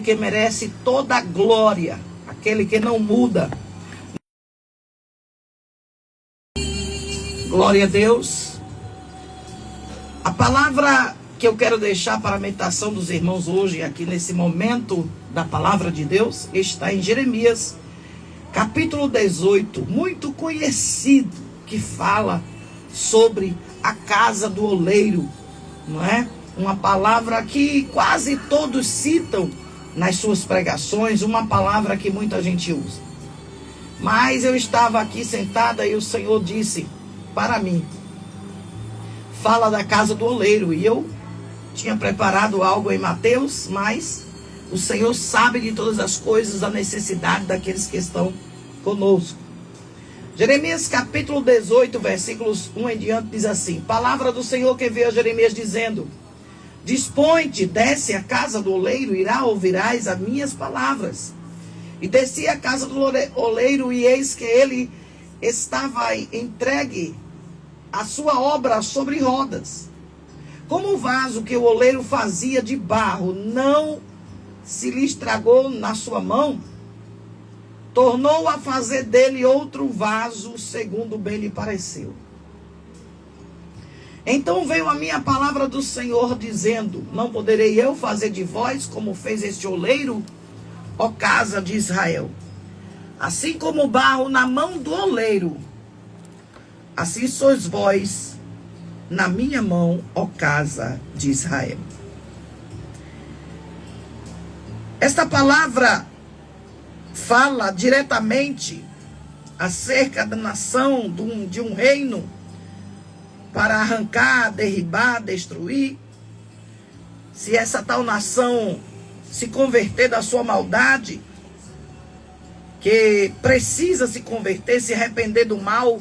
que merece toda a glória, aquele que não muda. Glória a Deus. A palavra que eu quero deixar para a meditação dos irmãos hoje, aqui nesse momento da palavra de Deus, está em Jeremias, capítulo 18, muito conhecido, que fala sobre a casa do oleiro, não é? Uma palavra que quase todos citam nas suas pregações, uma palavra que muita gente usa. Mas eu estava aqui sentada e o Senhor disse para mim, fala da casa do oleiro. E eu tinha preparado algo em Mateus, mas o Senhor sabe de todas as coisas, a necessidade daqueles que estão conosco. Jeremias capítulo 18, versículos 1 em diante, diz assim: palavra do Senhor que veio a Jeremias dizendo: dispõe-te, desce à casa do oleiro, irá ouvirás as minhas palavras. E desci à casa do oleiro, e eis que ele estava entregue a sua obra sobre rodas. Como o vaso que o oleiro fazia de barro não se lhe estragou na sua mão, tornou a fazer dele outro vaso, segundo bem lhe pareceu. Então veio a minha palavra do Senhor, dizendo: não poderei eu fazer de vós como fez este oleiro, ó casa de Israel? Assim como o barro na mão do oleiro, assim sois vós na minha mão, ó casa de Israel. Esta palavra fala diretamente acerca da nação, de um reino, para arrancar, derribar, destruir. Se essa tal nação se converter da sua maldade, que precisa se converter, se arrepender do mal,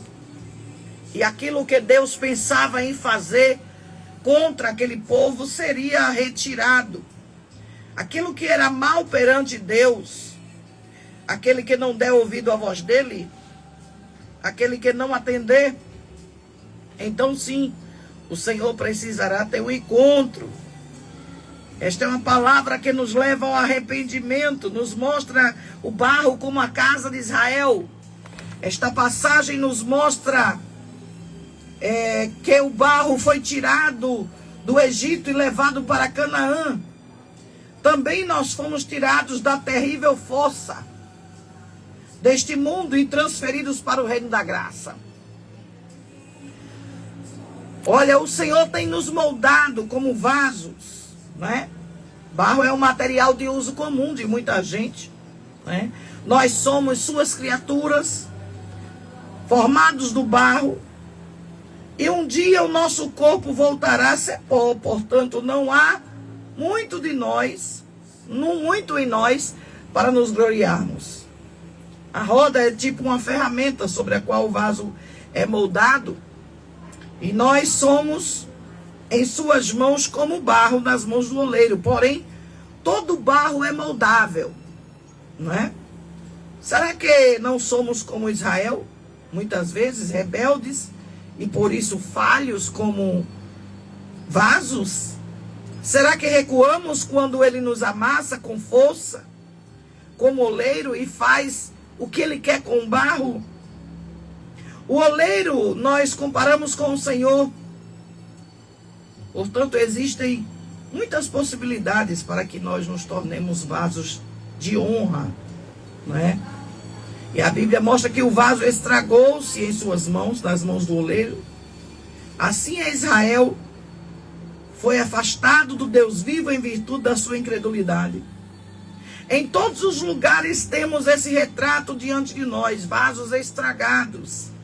e aquilo que Deus pensava em fazer contra aquele povo seria retirado. Aquilo que era mal perante Deus, aquele que não der ouvido à voz dele, aquele que não atender, então sim, o Senhor precisará ter um encontro. Esta é uma palavra que nos leva ao arrependimento, nos mostra o barro como a casa de Israel. Esta passagem nos mostra que o barro foi tirado do Egito e levado para Canaã. Também nós fomos tirados da terrível fossa deste mundo e transferidos para o reino da graça. Olha, o Senhor tem nos moldado como vasos, né? Barro é um material de uso comum de muita gente, né? Nós somos suas criaturas, formados do barro, e um dia o nosso corpo voltará a ser pó. Portanto, não há muito em nós para nos gloriarmos. A roda é tipo uma ferramenta sobre a qual o vaso é moldado, e nós somos em suas mãos como barro nas mãos do oleiro. Porém, todo barro é moldável, não é? Será que não somos como Israel? Muitas vezes rebeldes e por isso falhos como vasos? Será que recuamos quando ele nos amassa com força, como oleiro, e faz o que ele quer com o barro? O oleiro nós comparamos com o Senhor. Portanto, existem muitas possibilidades para que nós nos tornemos vasos de honra, não é? E a Bíblia mostra que o vaso estragou-se em suas mãos, nas mãos do oleiro. Assim é Israel, foi afastado do Deus vivo em virtude da sua incredulidade. Em todos os lugares temos esse retrato diante de nós, vasos estragados.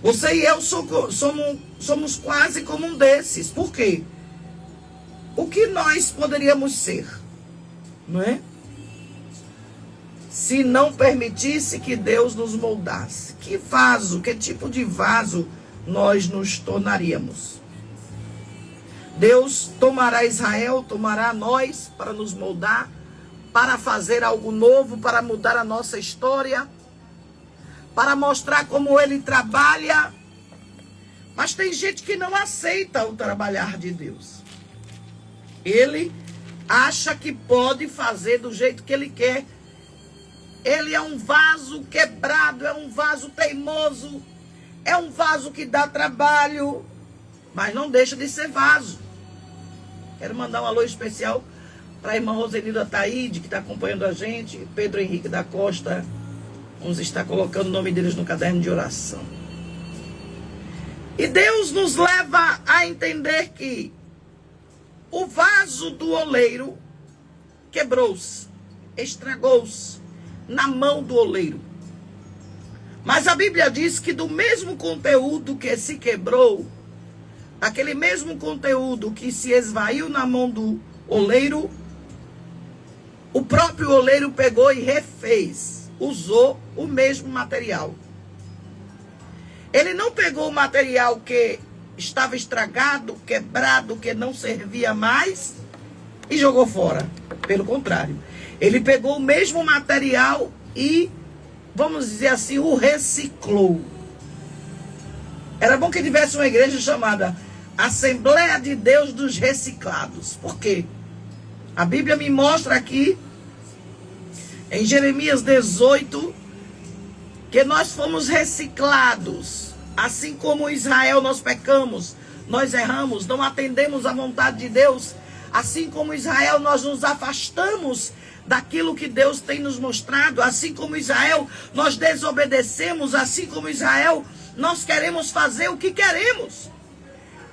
Você e eu somos quase como um desses. Por quê? O que nós poderíamos ser, não é? Se não permitisse que Deus nos moldasse. Que vaso, que tipo de vaso nós nos tornaríamos? Deus tomará Israel, tomará nós para nos moldar, para fazer algo novo, para mudar a nossa história, para mostrar como ele trabalha. Mas tem gente que não aceita o trabalhar de Deus. Ele acha que pode fazer do jeito que ele quer. Ele é um vaso quebrado, é um vaso teimoso, é um vaso que dá trabalho, mas não deixa de ser vaso. Quero mandar um alô especial para a irmã Rosenilda Taide, que está acompanhando a gente, Pedro Henrique da Costa, vamos estar colocando o nome deles no caderno de oração. E Deus nos leva a entender que o vaso do oleiro quebrou-se, estragou-se na mão do oleiro. Mas a Bíblia diz que do mesmo conteúdo que se quebrou, aquele mesmo conteúdo que se esvaiu na mão do oleiro, o próprio oleiro pegou e refez, usou o mesmo material. Ele não pegou o material que estava estragado, quebrado, que não servia mais e jogou fora. Pelo contrário, ele pegou o mesmo material e, vamos dizer assim, o reciclou. Era bom que tivesse uma igreja chamada Assembleia de Deus dos Reciclados. Por quê? A Bíblia me mostra aqui, em Jeremias 18, que nós fomos reciclados. Assim como Israel nós pecamos, nós erramos, não atendemos à vontade de Deus. Assim como Israel nós nos afastamos daquilo que Deus tem nos mostrado. Assim como Israel nós desobedecemos. Assim como Israel nós queremos fazer o que queremos.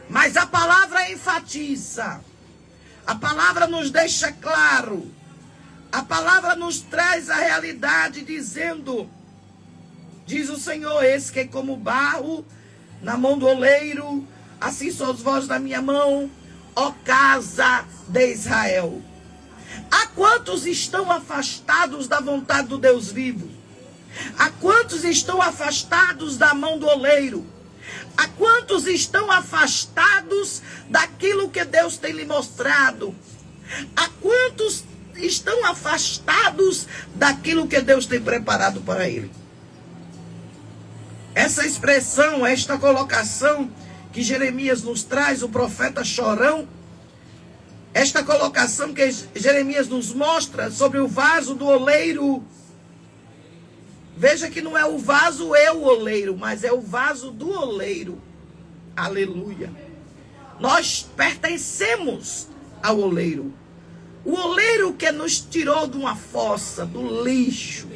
Mas a palavra enfatiza. A palavra nos deixa claro. A palavra nos traz a realidade dizendo, diz o Senhor, esse que é como barro na mão do oleiro, assim sois vós na minha mão, ó casa de Israel. Há quantos estão afastados da vontade do Deus vivo? Há quantos estão afastados da mão do oleiro? Há quantos estão afastados daquilo que Deus tem lhe mostrado? Há quantos estão afastados daquilo que Deus tem preparado para ele? Essa expressão, esta colocação que Jeremias nos traz, o profeta chorão, esta colocação que Jeremias nos mostra sobre o vaso do oleiro, veja que não é o vaso o oleiro, mas é o vaso do oleiro. Aleluia. Nós pertencemos ao oleiro. O oleiro que nos tirou de uma fossa, do lixo,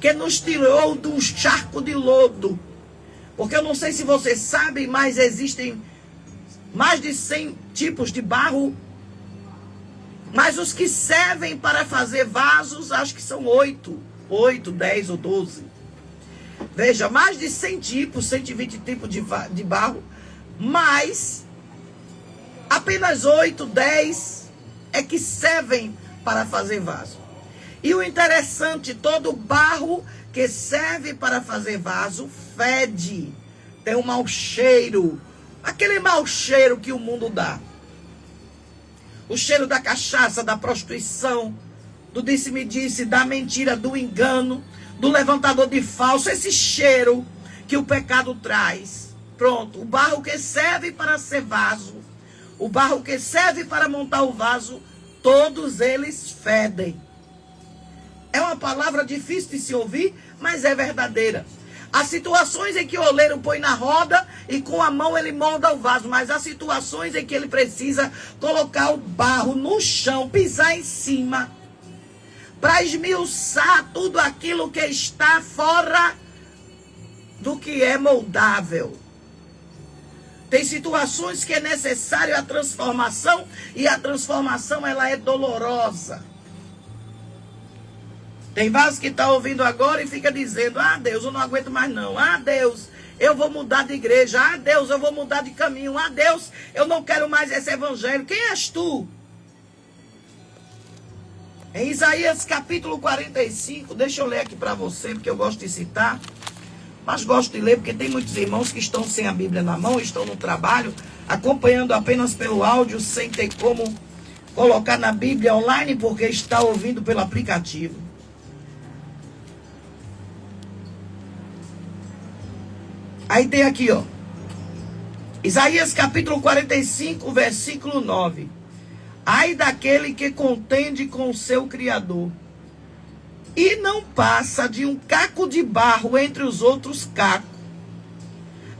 que nos tirou de um charco de lodo. Porque eu não sei se vocês sabem, mas existem mais de 100 tipos de barro. Mas os que servem para fazer vasos, acho que são 8, 10 ou 12. Veja, mais de 100 tipos, 120 tipos de barro. Mas apenas 8, 10 é que servem para fazer vaso. E o interessante, todo barro que serve para fazer vaso fede, tem um mau cheiro, aquele mau cheiro que o mundo dá. O cheiro da cachaça, da prostituição, do disse-me-disse, da mentira, do engano, do levantador de falso, esse cheiro que o pecado traz. Pronto, o barro que serve para ser vaso, o barro que serve para montar o vaso, todos eles fedem. É uma palavra difícil de se ouvir, mas é verdadeira. Há situações em que o oleiro põe na roda e com a mão ele molda o vaso, mas há situações em que ele precisa colocar o barro no chão, pisar em cima, para esmiuçar tudo aquilo que está fora do que é moldável. Tem situações que é necessário a transformação, e a transformação ela é dolorosa. Tem vaso que está ouvindo agora e fica dizendo, ah Deus, eu não aguento mais não, ah Deus, eu vou mudar de igreja, ah Deus, eu vou mudar de caminho, ah Deus, eu não quero mais esse evangelho. Quem és tu? Em Isaías capítulo 45, deixa eu ler aqui para você, porque eu gosto de citar, mas gosto de ler porque tem muitos irmãos que estão sem a Bíblia na mão, estão no trabalho, acompanhando apenas pelo áudio, sem ter como colocar na Bíblia online, porque está ouvindo pelo aplicativo. Aí tem aqui, ó, Isaías capítulo 45, versículo 9. Ai daquele que contende com o seu Criador, e não passa de um caco de barro entre os outros cacos.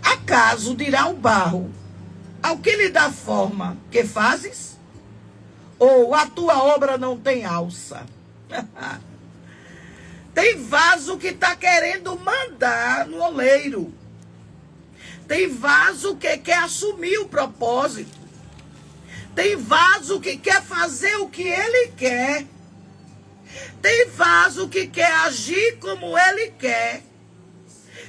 Acaso dirá o barro, ao que lhe dá forma, que fazes? Ou a tua obra não tem alça? Tem vaso que está querendo mandar no oleiro. Tem vaso que quer assumir o propósito. Tem vaso que quer fazer o que ele quer. Tem vaso que quer agir como ele quer.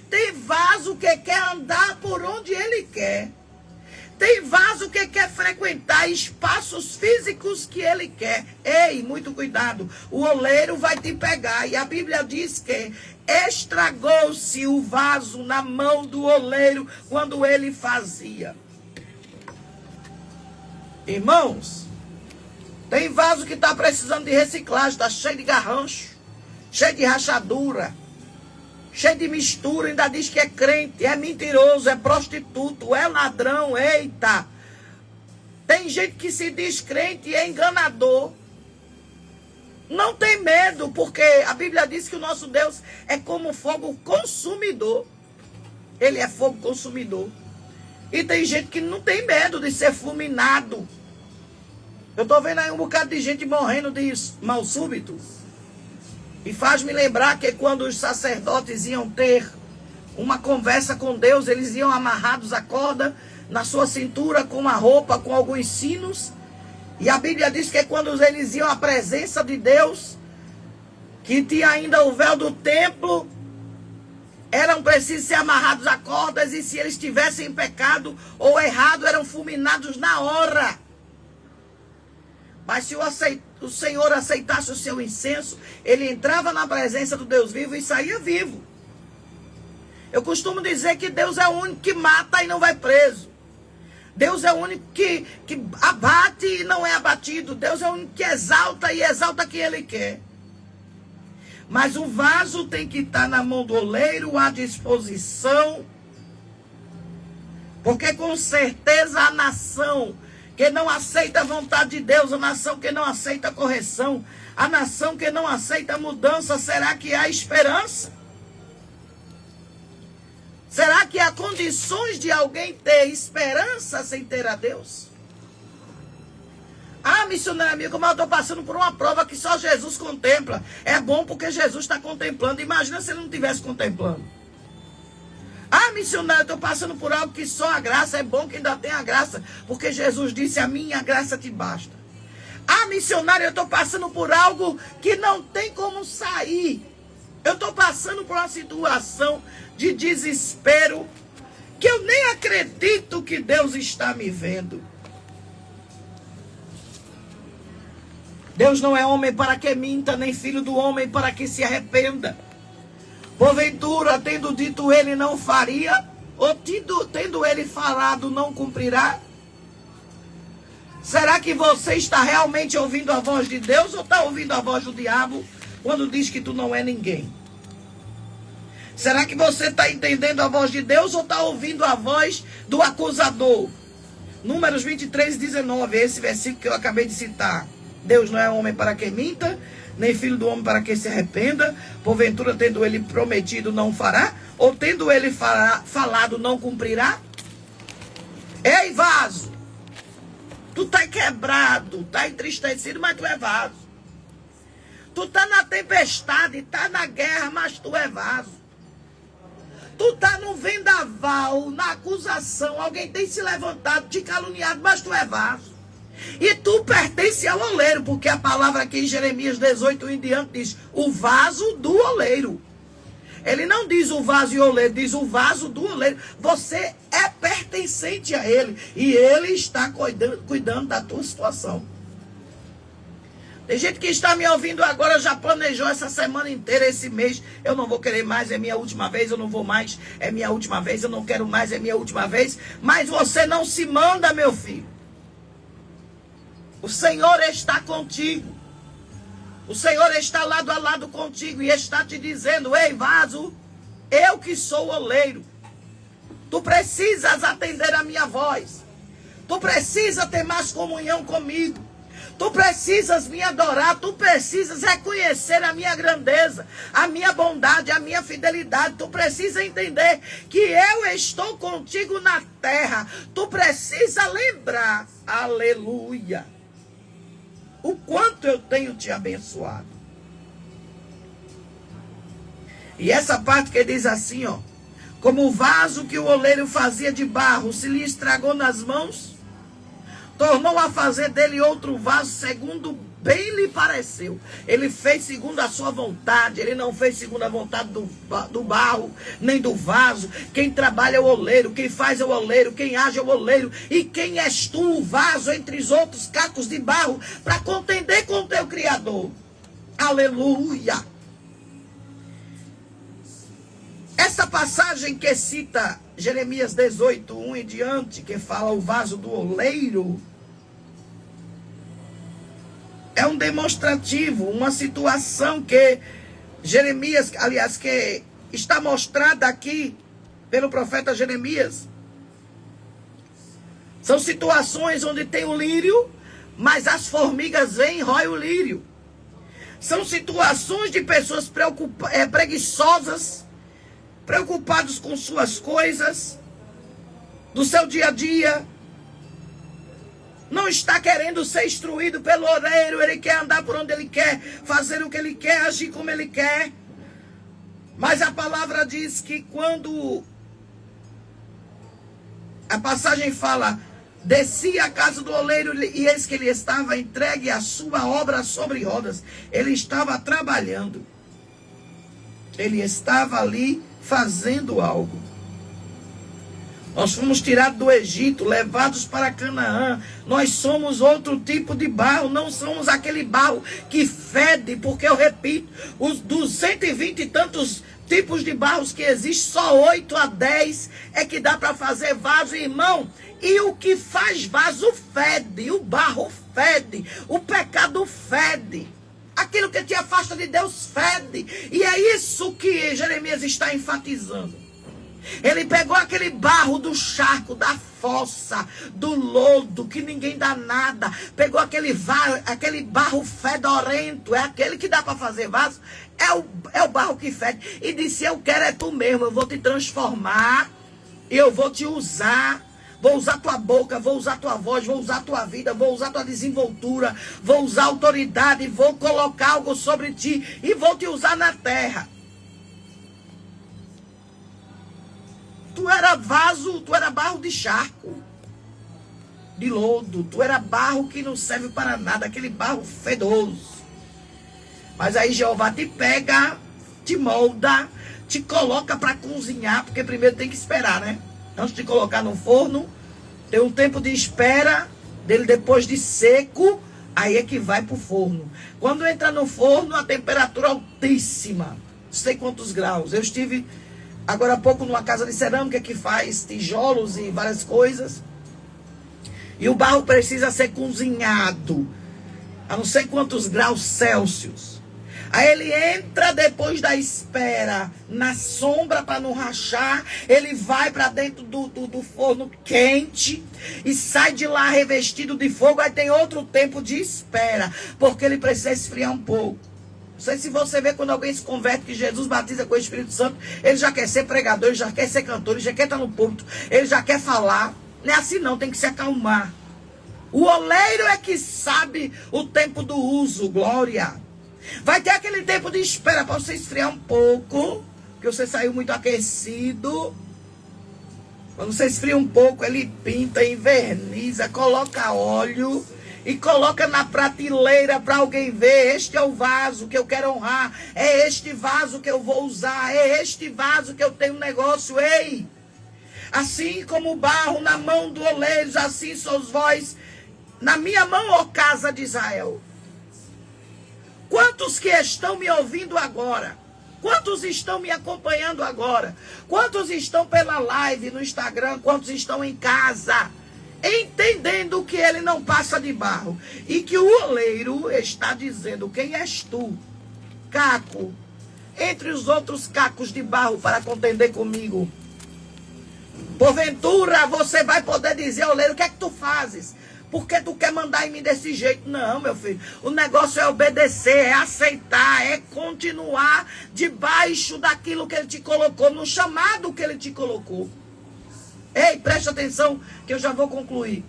Tem vaso que quer andar por onde ele quer. Tem vaso que quer frequentar espaços físicos que ele quer. Ei, muito cuidado. O oleiro vai te pegar. E a Bíblia diz que estragou-se o vaso na mão do oleiro quando ele fazia. Irmãos, tem vaso que está precisando de reciclagem. Está cheio de garrancho, cheio de rachadura, cheio de mistura. Ainda diz que é crente, é mentiroso, é prostituto, é ladrão. Eita! Tem gente que se diz crente e é enganador. Não tem medo, porque a Bíblia diz que o nosso Deus é como fogo consumidor. Ele é fogo consumidor. E tem gente que não tem medo de ser fulminado. Eu estou vendo aí um bocado de gente morrendo de mal súbito. E faz-me lembrar que quando os sacerdotes iam ter uma conversa com Deus, eles iam amarrados a corda na sua cintura com uma roupa, com alguns sinos. E a Bíblia diz que quando eles iam à presença de Deus, que tinha ainda o véu do templo, eram precisos ser amarrados a cordas, e se eles tivessem pecado ou errado, eram fulminados na hora. Mas se o Senhor aceitasse o seu incenso, ele entrava na presença do Deus vivo e saía vivo. Eu costumo dizer que Deus é o único que mata e não vai preso. Deus é o único que abate e não é abatido. Deus é o único que exalta e exalta quem ele quer. Mas o vaso tem que estar na mão do oleiro, à disposição. Porque com certeza a nação que não aceita a vontade de Deus, a nação que não aceita a correção, a nação que não aceita a mudança, será que há esperança? Será que há condições de alguém ter esperança sem ter a Deus? Ah, missionário amigo, mas eu estou passando por uma prova que só Jesus contempla. É bom porque Jesus está contemplando. Imagina se ele não estivesse contemplando. Ah, missionário, eu estou passando por algo que só a graça. É bom que ainda tem a graça, porque Jesus disse, a minha graça te basta. Ah, missionário, eu estou passando por algo que não tem como sair. Eu estou passando por uma situação de desespero que eu nem acredito que Deus está me vendo. Deus não é homem para que minta, nem filho do homem para que se arrependa. Porventura, tendo dito ele, não faria, ou tendo ele falado, não cumprirá? Será que você está realmente ouvindo a voz de Deus ou está ouvindo a voz do diabo quando diz que tu não é ninguém? Será que você está entendendo a voz de Deus ou está ouvindo a voz do acusador? Números 23, 19, esse versículo que eu acabei de citar. Deus não é homem para que minta, nem filho do homem para que se arrependa. Porventura, tendo ele prometido, não fará? Ou tendo ele falado, não cumprirá? Ei, vaso! Tu tá quebrado, tá entristecido, mas tu é vaso. Tu tá na tempestade, tá na guerra, mas tu é vaso. Tu tá no vendaval, na acusação, alguém tem se levantado, te caluniado, mas tu é vaso. E tu pertence ao oleiro, porque a palavra aqui em Jeremias 18 em diante diz, o vaso do oleiro. Ele não diz o vaso e o oleiro, diz o vaso do oleiro. Você é pertencente a ele, e ele está cuidando da tua situação. Tem gente que está me ouvindo agora, já planejou essa semana inteira, esse mês. Eu não vou querer mais, é minha última vez. Eu não vou mais, é minha última vez. Eu não quero mais, é minha última vez. Mas você não se manda, meu filho. O Senhor está contigo. O Senhor está lado a lado contigo e está te dizendo, ei, vaso, eu que sou o oleiro. Tu precisas atender a minha voz. Tu precisas ter mais comunhão comigo. Tu precisas me adorar, tu precisas reconhecer a minha grandeza, a minha bondade, a minha fidelidade. Tu precisa entender que eu estou contigo na terra. Tu precisa lembrar, aleluia, o quanto eu tenho te abençoado. E essa parte que diz assim, ó: como o vaso que o oleiro fazia de barro se lhe estragou nas mãos, tornou a fazer dele outro vaso segundo bem lhe pareceu. Ele fez segundo a sua vontade. Ele não fez segundo a vontade do barro, nem do vaso. Quem trabalha é o oleiro. Quem faz é o oleiro. Quem age é o oleiro. E quem és tu, o vaso, entre os outros cacos de barro, para contender com o teu Criador? Aleluia! Essa passagem que cita Jeremias 18, 1 em diante, que fala o vaso do oleiro, é um demonstrativo, uma situação que Jeremias, aliás, que está mostrada aqui pelo profeta Jeremias. São situações onde tem o lírio, mas as formigas vêm e roem o lírio. São situações de pessoas preguiçosas, preocupados com suas coisas, do seu dia a dia. Não está querendo ser instruído pelo oleiro. Ele quer andar por onde ele quer, fazer o que ele quer, agir como ele quer. Mas a palavra diz que quando a passagem fala: descia a casa do oleiro e eis que ele estava entregue a sua obra sobre rodas. Ele estava trabalhando. Ele estava ali fazendo algo. Nós fomos tirados do Egito, levados para Canaã. Nós somos outro tipo de barro, não somos aquele barro que fede, porque eu repito, dos 120 e tantos tipos de barros que existem, só 8 a 10 é que dá para fazer vaso, irmão. E o que faz vaso fede, o barro fede, o pecado fede. Aquilo que te afasta de Deus fede. E é isso que Jeremias está enfatizando. Ele pegou aquele barro do charco, da fossa, do lodo, que ninguém dá nada. Pegou aquele barro fedorento, é aquele que dá para fazer vaso. É o barro que fede. E disse: eu quero é tu mesmo, eu vou te transformar, eu vou te usar. Vou usar tua boca, vou usar tua voz, vou usar tua vida, vou usar tua desenvoltura, vou usar autoridade, vou colocar algo sobre ti e vou te usar na terra. Tu era vaso, tu era barro de charco, de lodo, tu era barro que não serve para nada, aquele barro fedoso. Mas aí Jeová te pega, te molda, te coloca para cozinhar, porque primeiro tem que esperar, né? Antes de colocar no forno, tem um tempo de espera dele, depois de seco, aí é que vai pro forno. Quando entra no forno, a temperatura altíssima, não sei quantos graus. Eu estive agora há pouco numa casa de cerâmica que faz tijolos e várias coisas. E o barro precisa ser cozinhado a não sei quantos graus Celsius. Aí ele entra depois da espera na sombra para não rachar. Ele vai para dentro do forno quente e sai de lá revestido de fogo. Aí tem outro tempo de espera, porque ele precisa esfriar um pouco. Não sei se você vê quando alguém se converte, que Jesus batiza com o Espírito Santo, ele já quer ser pregador, ele já quer ser cantor, ele já quer estar no púlpito, ele já quer falar. Não é assim não, tem que se acalmar. O oleiro é que sabe o tempo do uso, glória. Vai ter aquele tempo de espera para você esfriar um pouco, porque você saiu muito aquecido. Quando você esfria um pouco, ele pinta, inverniza, coloca óleo e coloca na prateleira para alguém ver. Este é o vaso que eu quero honrar, é este vaso que eu vou usar, é este vaso que eu tenho um negócio. Ei, assim como o barro na mão do oleiro, assim sois vós na minha mão, ó casa de Israel. Quantos que estão me ouvindo agora? Quantos estão me acompanhando agora? Quantos estão pela live no Instagram? Quantos estão em casa? Entendendo que ele não passa de barro. E que o oleiro está dizendo: quem és tu, caco, entre os outros cacos de barro para contender comigo? Porventura você vai poder dizer ao oleiro: o que é que tu fazes? Por que tu quer mandar em mim desse jeito? Não, meu filho. O negócio é obedecer, é aceitar, é continuar debaixo daquilo que ele te colocou, no chamado que ele te colocou. Ei, preste atenção que eu já vou concluir.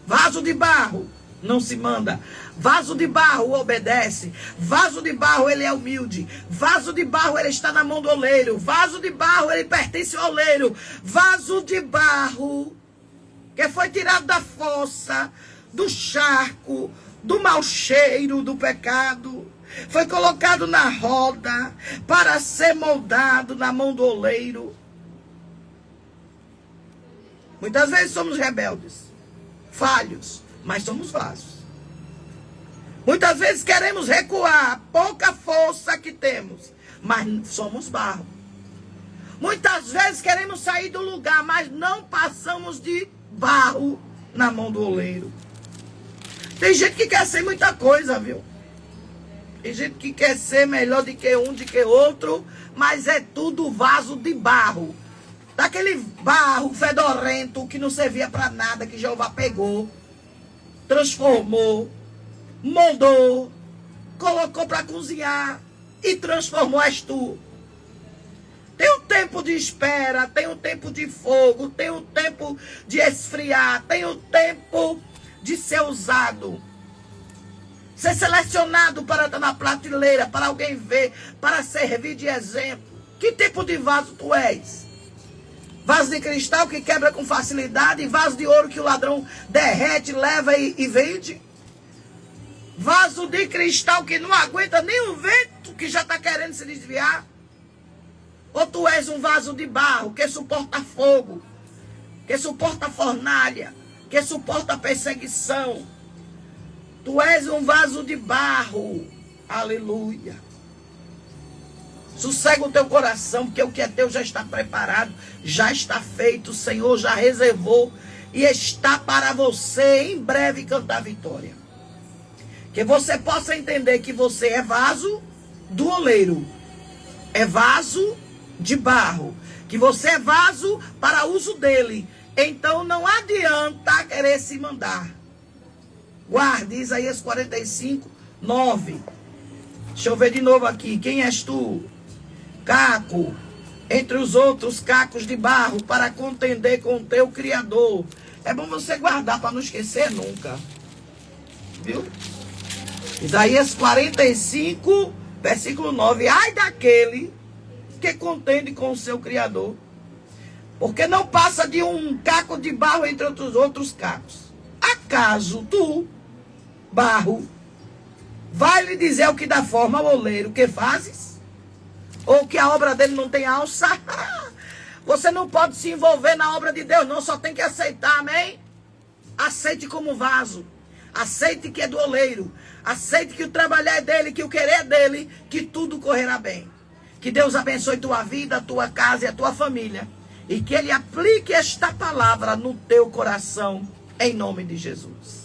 Vaso de barro não se manda. Vaso de barro obedece. Vaso de barro ele é humilde. Vaso de barro ele está na mão do oleiro. Vaso de barro ele pertence ao oleiro. Vaso de barro que foi tirado da fossa, do charco, do mau cheiro do pecado, foi colocado na roda para ser moldado na mão do oleiro. Muitas vezes somos rebeldes, falhos, mas somos vasos. Muitas vezes queremos recuar, pouca força que temos, mas somos barro. Muitas vezes queremos sair do lugar, mas não passamos de barro na mão do oleiro. Tem gente que quer ser muita coisa, viu? Tem gente que quer ser melhor do que um, do que outro, mas é tudo vaso de barro. Daquele barro fedorento que não servia para nada, que Jeová pegou, transformou, moldou, colocou para cozinhar e transformou és tu. Tem um tempo de espera, tem um tempo de fogo, tem um tempo de esfriar, tem um tempo de ser usado. Ser selecionado para estar na prateleira, para alguém ver, para servir de exemplo. Que tipo de vaso tu és? Vaso de cristal que quebra com facilidade, vaso de ouro que o ladrão derrete, leva e vende? Vaso de cristal que não aguenta nem o vento que já está querendo se desviar? Ou tu és um vaso de barro que suporta fogo, que suporta fornalha, que suporta perseguição? Tu és um vaso de barro. Aleluia. Sossega o teu coração, porque o que é teu já está preparado, já está feito, o Senhor já reservou e está para você em breve cantar vitória. Que você possa entender que você é vaso do oleiro, é vaso de barro, que você é vaso para uso dele. Então não adianta querer se mandar. Guarde Isaías 45, 9. Deixa eu ver de novo aqui. Quem és tu? Caco, entre os outros cacos de barro, para contender com o teu Criador. É bom você guardar para não esquecer nunca. Viu? Isaías 45, versículo 9. Ai daquele que contende com o seu Criador, porque não passa de um caco de barro entre os outros cacos. Acaso tu, barro, vai lhe dizer o que dá forma ao oleiro que fazes? Ou que a obra dele não tem alça? Você não pode se envolver na obra de Deus, não, só tem que aceitar, amém? Aceite como vaso, aceite que é do oleiro, aceite que o trabalhar é dele, que o querer é dele, que tudo correrá bem. Que Deus abençoe tua vida, a tua casa e a tua família. E que Ele aplique esta palavra no teu coração, em nome de Jesus.